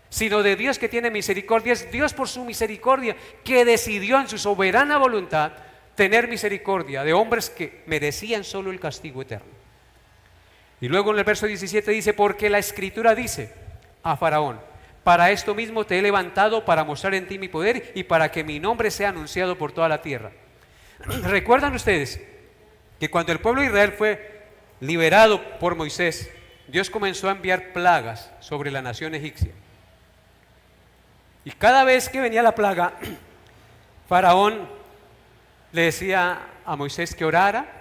sino de Dios que tiene misericordia. Es Dios por su misericordia que decidió en su soberana voluntad tener misericordia de hombres que merecían solo el castigo eterno. Y luego en el verso 17 dice, porque la Escritura dice a Faraón, para esto mismo te he levantado para mostrar en ti mi poder y para que mi nombre sea anunciado por toda la tierra. ¿Recuerdan ustedes que cuando el pueblo de Israel fue liberado por Moisés, Dios comenzó a enviar plagas sobre la nación egipcia? Y cada vez que venía la plaga, Faraón le decía a Moisés que orara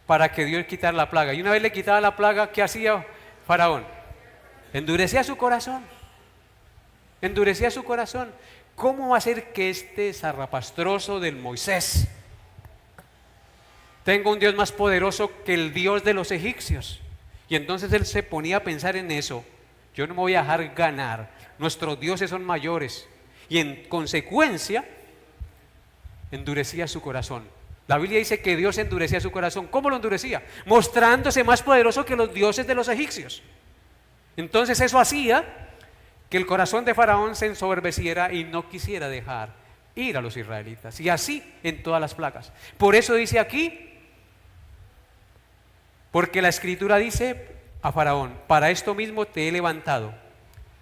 para que Dios quitara la plaga. Y una vez le quitaba la plaga, ¿qué hacía Faraón? Endurecía su corazón. Endurecía su corazón. ¿Cómo va a ser que este zarrapastroso del Moisés tenga un Dios más poderoso que el Dios de los egipcios? Y entonces él se ponía a pensar en eso. Yo no me voy a dejar ganar. Nuestros dioses son mayores. Y en consecuencia, endurecía su corazón. La Biblia dice que Dios endurecía su corazón. ¿Cómo lo endurecía? Mostrándose más poderoso que los dioses de los egipcios. Entonces eso hacía que el corazón de Faraón se ensoberbeciera y no quisiera dejar ir a los israelitas. Y así en todas las plagas. Por eso dice aquí, porque la Escritura dice a Faraón, para esto mismo te he levantado,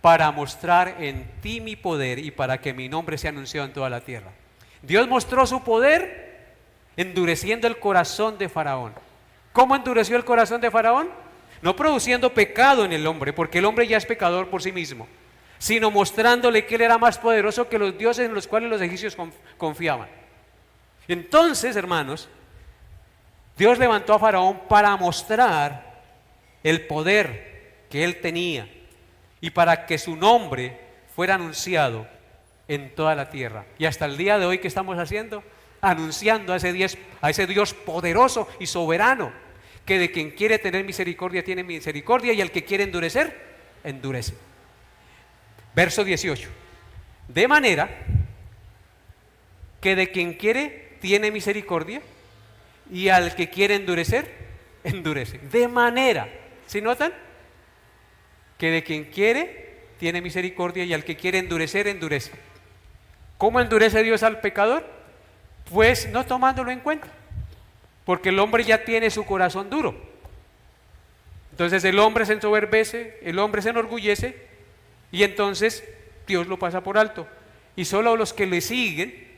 para mostrar en ti mi poder y para que mi nombre sea anunciado en toda la tierra. Dios mostró su poder endureciendo el corazón de Faraón. ¿Cómo endureció el corazón de Faraón? No produciendo pecado en el hombre, porque el hombre ya es pecador por sí mismo, sino mostrándole que él era más poderoso que los dioses en los cuales los egipcios confiaban. Entonces, hermanos, Dios levantó a Faraón para mostrar el poder que él tenía y para que su nombre fuera anunciado en toda la tierra. Y hasta el día de hoy, ¿qué estamos haciendo? Anunciando a ese Dios poderoso y soberano, que de quien quiere tener misericordia tiene misericordia y el que quiere endurecer, endurece. Verso 18. De manera que de quien quiere tiene misericordia y al que quiere endurecer, endurece. De manera, ¿sí notan? Que de quien quiere tiene misericordia y al que quiere endurecer, endurece. ¿Cómo endurece Dios al pecador? Pues no tomándolo en cuenta, porque el hombre ya tiene su corazón duro. Entonces el hombre se ensoberbece, el hombre se enorgullece y entonces Dios lo pasa por alto. Y solo los que le siguen,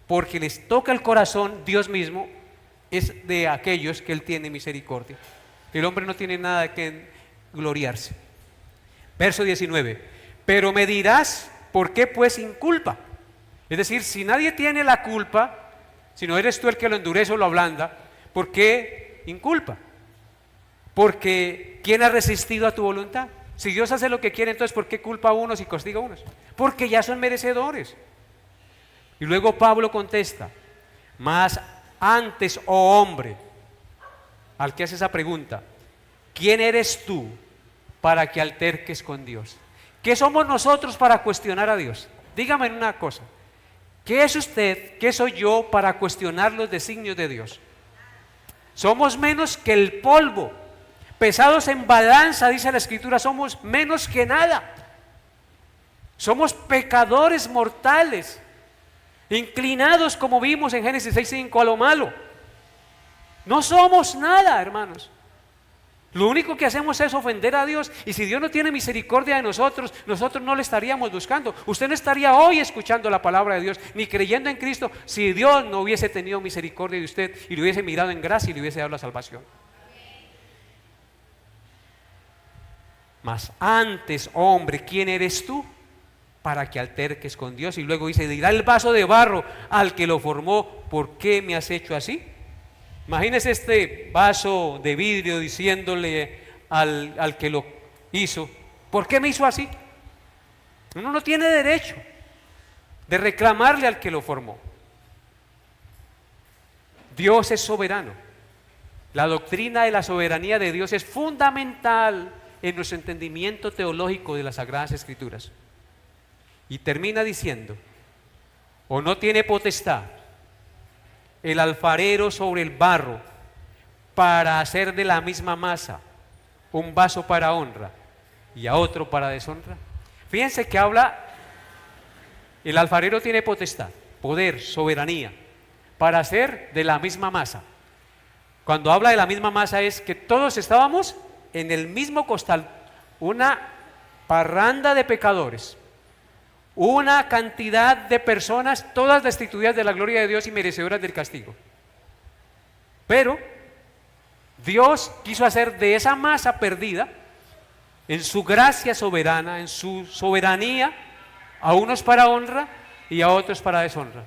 porque les toca el corazón, Dios mismo es de aquellos que Él tiene misericordia. El hombre no tiene nada que gloriarse. Verso 19. Pero me dirás, ¿por qué pues sin culpa? Es decir, si nadie tiene la culpa, si no eres tú el que lo endurece o lo ablanda, ¿por qué inculpa? Porque ¿quién ha resistido a tu voluntad? Si Dios hace lo que quiere, entonces ¿por qué culpa a unos y castiga a unos? Porque ya son merecedores. Y luego Pablo contesta, mas antes, oh hombre, al que hace esa pregunta, ¿quién eres tú para que alterques con Dios? ¿Qué somos nosotros para cuestionar a Dios? Dígame una cosa, ¿qué es usted, qué soy yo para cuestionar los designios de Dios? Somos menos que el polvo, pesados en balanza, dice la Escritura, somos menos que nada. Somos pecadores mortales, inclinados como vimos en Génesis 6:5 a lo malo. No somos nada, hermanos. Lo único que hacemos es ofender a Dios, y si Dios no tiene misericordia de nosotros, nosotros no le estaríamos buscando. Usted no estaría hoy escuchando la palabra de Dios, ni creyendo en Cristo, si Dios no hubiese tenido misericordia de usted y le hubiese mirado en gracia y le hubiese dado la salvación. Mas antes, hombre, ¿quién eres tú para que alterques con Dios? Y luego dice, dirá el vaso de barro al que lo formó, ¿por qué me has hecho así? Imagínese este vaso de vidrio diciéndole al que lo hizo, ¿por qué me hizo así? Uno no tiene derecho de reclamarle al que lo formó. Dios es soberano. La doctrina de la soberanía de Dios es fundamental en nuestro entendimiento teológico de las Sagradas Escrituras. Y termina diciendo, ¿o no tiene potestad el alfarero sobre el barro para hacer de la misma masa un vaso para honra y a otro para deshonra? Fíjense que habla, el alfarero tiene potestad, poder, soberanía, para hacer de la misma masa. Cuando habla de la misma masa es que todos estábamos en el mismo costal, una parranda de pecadores, una cantidad de personas, todas destituidas de la gloria de Dios y merecedoras del castigo. Pero Dios quiso hacer de esa masa perdida, en su gracia soberana, en su soberanía, a unos para honra y a otros para deshonra.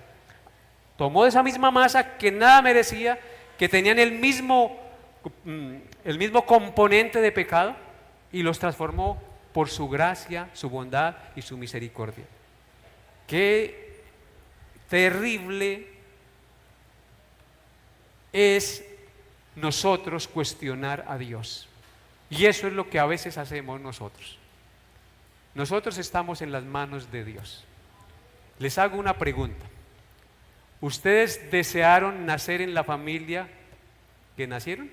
Tomó de esa misma masa que nada merecía, que tenían el mismo componente de pecado, y los transformó por su gracia, su bondad y su misericordia. Qué terrible es nosotros cuestionar a Dios. Y eso es lo que a veces hacemos nosotros. Nosotros estamos en las manos de Dios. Les hago una pregunta. ¿Ustedes desearon nacer en la familia que nacieron?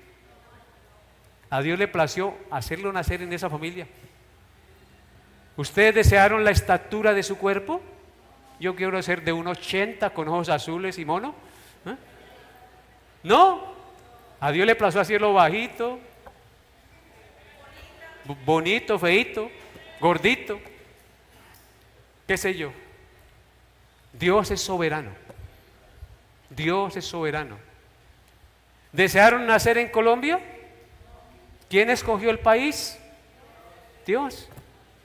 ¿A Dios le plació hacerlo nacer en esa familia? ¿Ustedes desearon la estatura de su cuerpo? Yo quiero ser de 1,80 con ojos azules y mono. ¿Eh? No, a Dios le plació hacerlo bajito, bonito, feito, gordito, qué sé yo. Dios es soberano. Dios es soberano. ¿Desearon nacer en Colombia? ¿Quién escogió el país? Dios.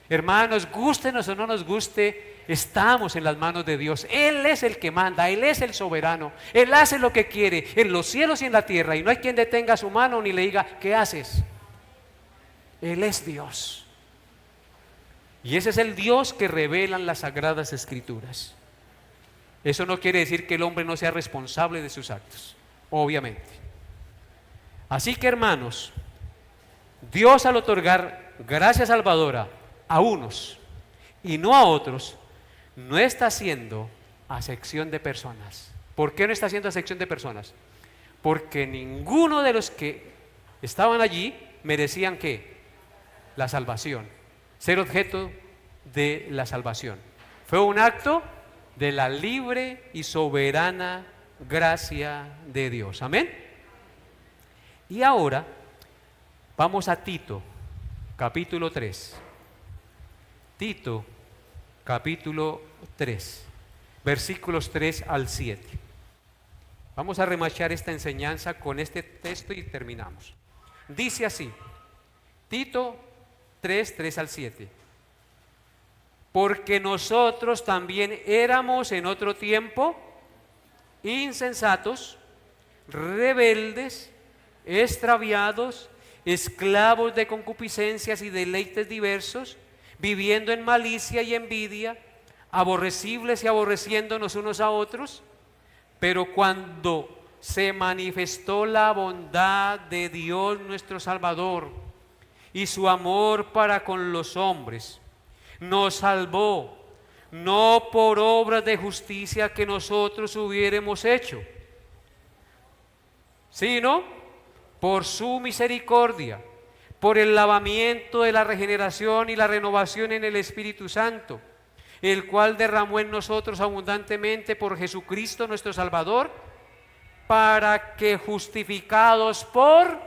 Hermanos, gústenos o no nos guste, estamos en las manos de Dios. Él es el que manda, Él es el soberano. Él hace lo que quiere en los cielos y en la tierra, y no hay quien detenga su mano ni le diga, ¿qué haces? Él es Dios. Y ese es el Dios que revelan las Sagradas Escrituras. Eso no quiere decir que el hombre no sea responsable de sus actos, obviamente. Así que, hermanos, Dios, al otorgar gracia salvadora a unos y no a otros, no está haciendo acepción de personas. ¿Por qué no está haciendo acepción de personas? Porque ninguno de los que estaban allí merecían ¿qué? La salvación, ser objeto de la salvación. Fue un acto de la libre y soberana gracia de Dios. Amén. Y ahora vamos a Tito, capítulo 3. Tito, capítulo 3, versículos 3 al 7. Vamos a remachar esta enseñanza con este texto y terminamos. Dice así, Tito 3, 3 al 7. Porque nosotros también éramos en otro tiempo insensatos, rebeldes, extraviados, esclavos de concupiscencias y deleites diversos, viviendo en malicia y envidia, aborrecibles y aborreciéndonos unos a otros. Pero cuando se manifestó la bondad de Dios nuestro Salvador y su amor para con los hombres, nos salvó, no por obras de justicia que nosotros hubiéramos hecho, sino por su misericordia, por el lavamiento de la regeneración y la renovación en el Espíritu Santo, el cual derramó en nosotros abundantemente por Jesucristo nuestro Salvador, para que justificados por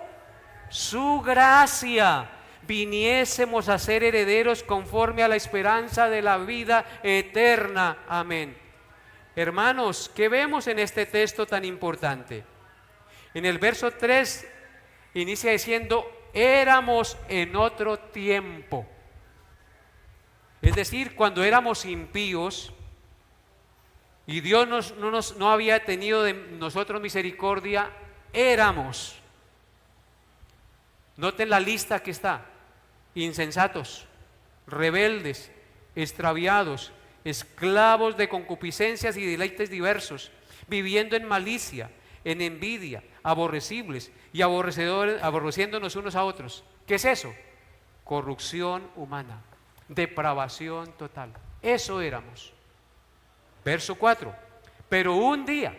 su gracia viniésemos a ser herederos conforme a la esperanza de la vida eterna. Amén. Hermanos, ¿qué vemos en este texto tan importante? En el verso 3 inicia diciendo, éramos en otro tiempo. Es decir, cuando éramos impíos y Dios no había tenido de nosotros misericordia, éramos. Noten la lista que está: insensatos, rebeldes, extraviados, esclavos de concupiscencias y deleites diversos, viviendo en malicia, en envidia, aborrecibles y aborreciéndonos unos a otros. ¿Qué es eso? Corrupción humana, depravación total. Eso éramos. Verso 4. Pero un día,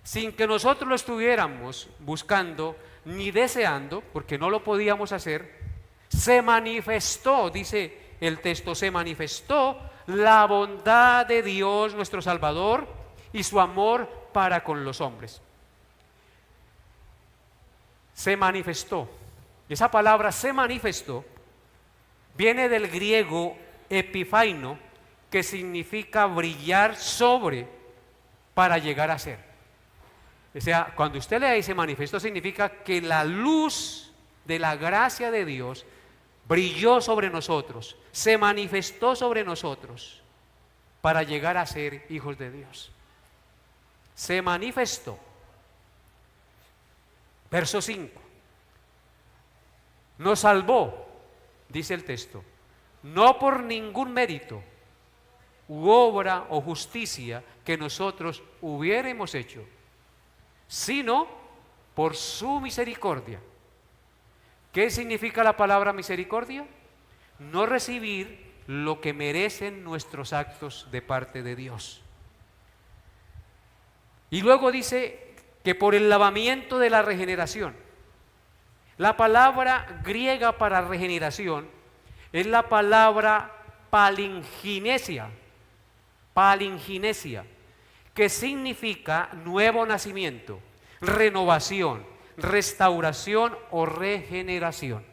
sin que nosotros lo estuviéramos buscando ni deseando, porque no lo podíamos hacer, se manifestó, dice el texto, se manifestó la bondad de Dios nuestro Salvador y su amor para con los hombres. Se manifestó. Esa palabra se manifestó viene del griego epifaino, que significa brillar sobre para llegar a ser. O sea, cuando usted lee ahí se manifestó, significa que la luz de la gracia de Dios brilló sobre nosotros, se manifestó sobre nosotros para llegar a ser hijos de Dios. Se manifestó. Verso 5. Nos salvó, dice el texto, no por ningún mérito u obra o justicia que nosotros hubiéramos hecho, sino por su misericordia. ¿Qué significa la palabra misericordia? No recibir lo que merecen nuestros actos de parte de Dios. Y luego dice que por el lavamiento de la regeneración. La palabra griega para regeneración es la palabra palinginesia, que significa nuevo nacimiento, renovación, restauración o regeneración.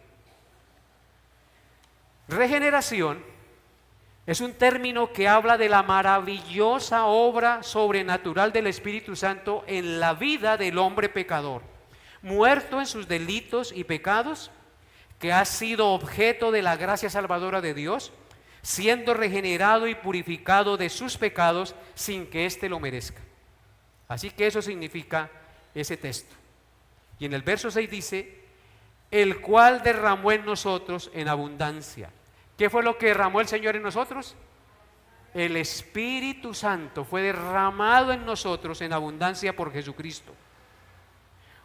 Regeneración es un término que habla de la maravillosa obra sobrenatural del Espíritu Santo en la vida del hombre pecador, muerto en sus delitos y pecados, que ha sido objeto de la gracia salvadora de Dios, siendo regenerado y purificado de sus pecados sin que éste lo merezca. Así que eso significa ese texto. Y en el verso 6 dice, el cual derramó en nosotros en abundancia. ¿Qué fue lo que derramó el Señor en nosotros? El Espíritu Santo fue derramado en nosotros en abundancia por Jesucristo.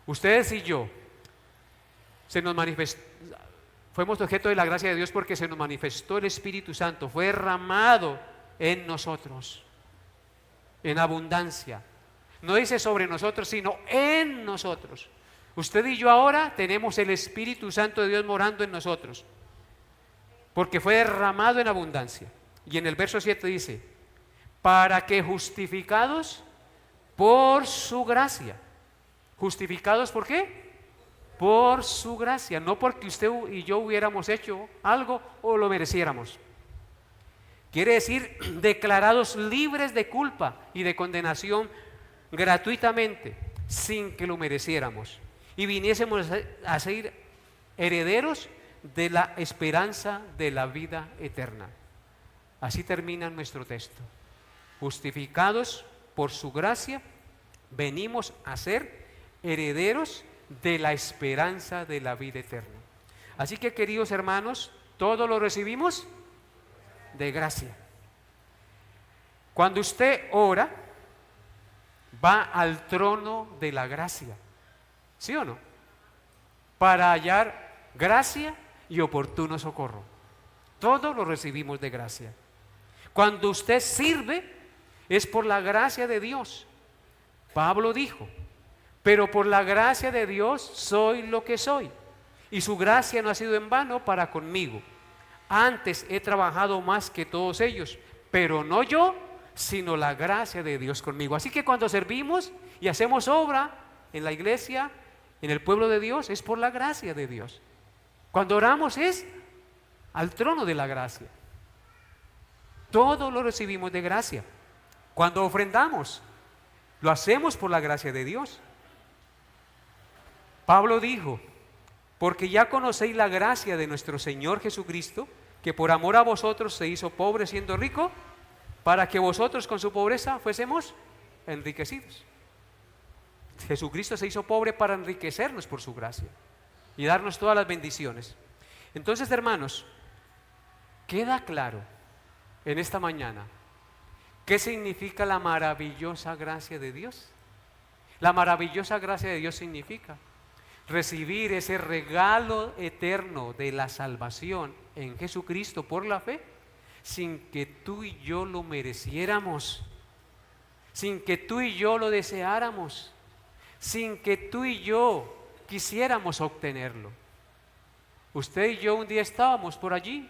Ustedes y yo fuimos objeto de la gracia de Dios porque se nos manifestó el Espíritu Santo, fue derramado en nosotros en abundancia. No dice sobre nosotros, sino en nosotros. Usted y yo ahora tenemos el Espíritu Santo de Dios morando en nosotros, porque fue derramado en abundancia. Y en el verso 7 dice, para que justificados por su gracia. ¿Justificados por qué? Por su gracia, no porque usted y yo hubiéramos hecho algo o lo mereciéramos. Quiere decir, declarados libres de culpa y de condenación gratuitamente, sin que lo mereciéramos, y viniésemos a ser herederos de la esperanza de la vida eterna. Así termina nuestro texto. Justificados por su gracia, venimos a ser herederos de la esperanza de la vida eterna. Así que, queridos hermanos, todo lo recibimos de gracia. Cuando usted ora, va al trono de la gracia, ¿sí o no? Para hallar gracia y oportuno socorro. Todo lo recibimos de gracia. Cuando usted sirve, es por la gracia de Dios. Pablo dijo, pero por la gracia de Dios soy lo que soy, y su gracia no ha sido en vano para conmigo. Antes he trabajado más que todos ellos, pero no yo, sino la gracia de Dios conmigo. Así que cuando servimos y hacemos obra en la iglesia, en el pueblo de Dios, es por la gracia de Dios. Cuando oramos es al trono de la gracia. Todo lo recibimos de gracia. Cuando ofrendamos, lo hacemos por la gracia de Dios. Pablo dijo, porque ya conocéis la gracia de nuestro Señor Jesucristo, que por amor a vosotros se hizo pobre siendo rico, para que vosotros con su pobreza fuésemos enriquecidos. Jesucristo se hizo pobre para enriquecernos por su gracia y darnos todas las bendiciones. Entonces, hermanos, queda claro en esta mañana qué significa la maravillosa gracia de Dios. La maravillosa gracia de Dios significa recibir ese regalo eterno de la salvación en Jesucristo por la fe, sin que tú y yo lo mereciéramos, sin que tú y yo lo deseáramos, sin que tú y yo quisiéramos obtenerlo. Usted y yo un día estábamos por allí,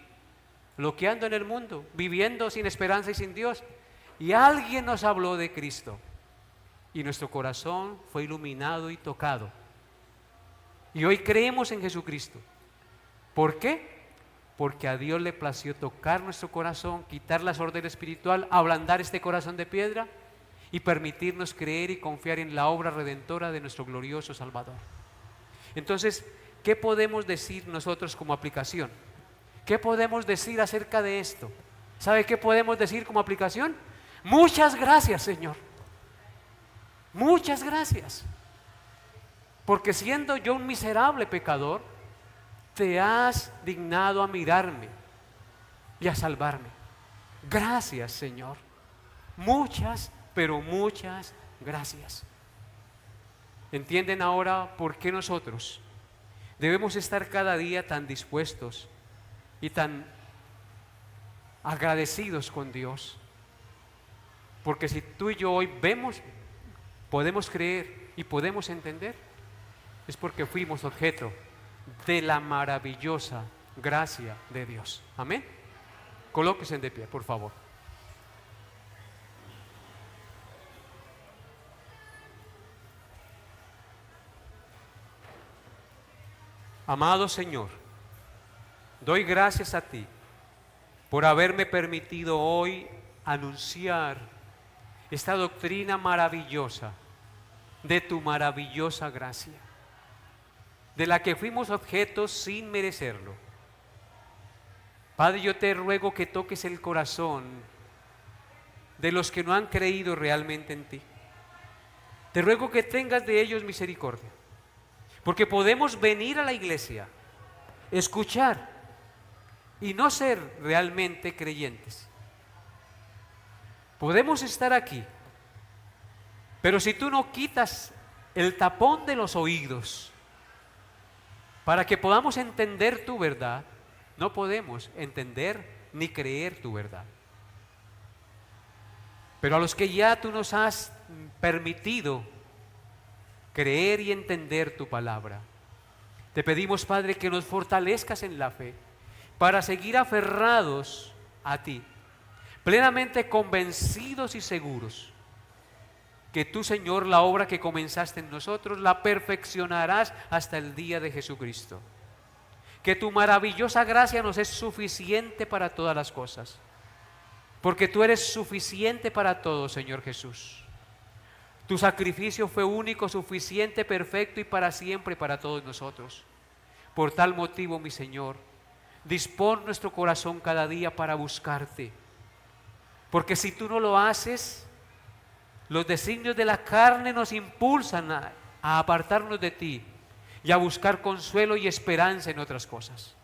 loqueando en el mundo, viviendo sin esperanza y sin Dios, y alguien nos habló de Cristo, y nuestro corazón fue iluminado y tocado. Y hoy creemos en Jesucristo. ¿Por qué? Porque a Dios le plació tocar nuestro corazón, quitar la sordera espiritual, ablandar este corazón de piedra y permitirnos creer y confiar en la obra redentora de nuestro glorioso Salvador. Entonces, ¿qué podemos decir nosotros como aplicación? ¿Qué podemos decir acerca de esto? ¿Sabe qué podemos decir como aplicación? Muchas gracias, Señor. Muchas gracias. Porque siendo yo un miserable pecador, te has dignado a mirarme y a salvarme. Gracias, Señor. Muchas, pero muchas gracias. ¿Entienden ahora por qué nosotros debemos estar cada día tan dispuestos y tan agradecidos con Dios? Porque si tú y yo hoy vemos, podemos creer y podemos entender, es porque fuimos objeto de la maravillosa gracia de Dios. Amén. Colóquense de pie, por favor. Amado Señor, doy gracias a ti por haberme permitido hoy anunciar esta doctrina maravillosa de tu maravillosa gracia, de la que fuimos objetos sin merecerlo. Padre, yo te ruego que toques el corazón de los que no han creído realmente en ti. Te ruego que tengas de ellos misericordia, porque podemos venir a la iglesia, escuchar y no ser realmente creyentes. Podemos estar aquí, pero si tú no quitas el tapón de los oídos para que podamos entender tu verdad, no podemos entender ni creer tu verdad. Pero a los que ya tú nos has permitido creer y entender tu palabra, te pedimos, Padre, que nos fortalezcas en la fe para seguir aferrados a ti, plenamente convencidos y seguros que tú, Señor, la obra que comenzaste en nosotros la perfeccionarás hasta el día de Jesucristo. Que tu maravillosa gracia nos es suficiente para todas las cosas, porque tú eres suficiente para todo, Señor Jesús. Tu sacrificio fue único, suficiente, perfecto y para siempre para todos nosotros. Por tal motivo, mi Señor, dispón nuestro corazón cada día para buscarte, porque si tú no lo haces, los designios de la carne nos impulsan a apartarnos de ti y a buscar consuelo y esperanza en otras cosas.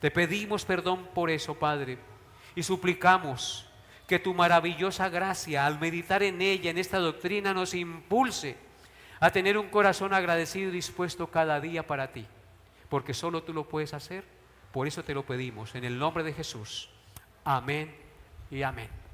Te pedimos perdón por eso, Padre, y suplicamos que tu maravillosa gracia, al meditar en ella, en esta doctrina, nos impulse a tener un corazón agradecido y dispuesto cada día para ti, porque solo tú lo puedes hacer. Por eso te lo pedimos, en el nombre de Jesús. Amén y amén.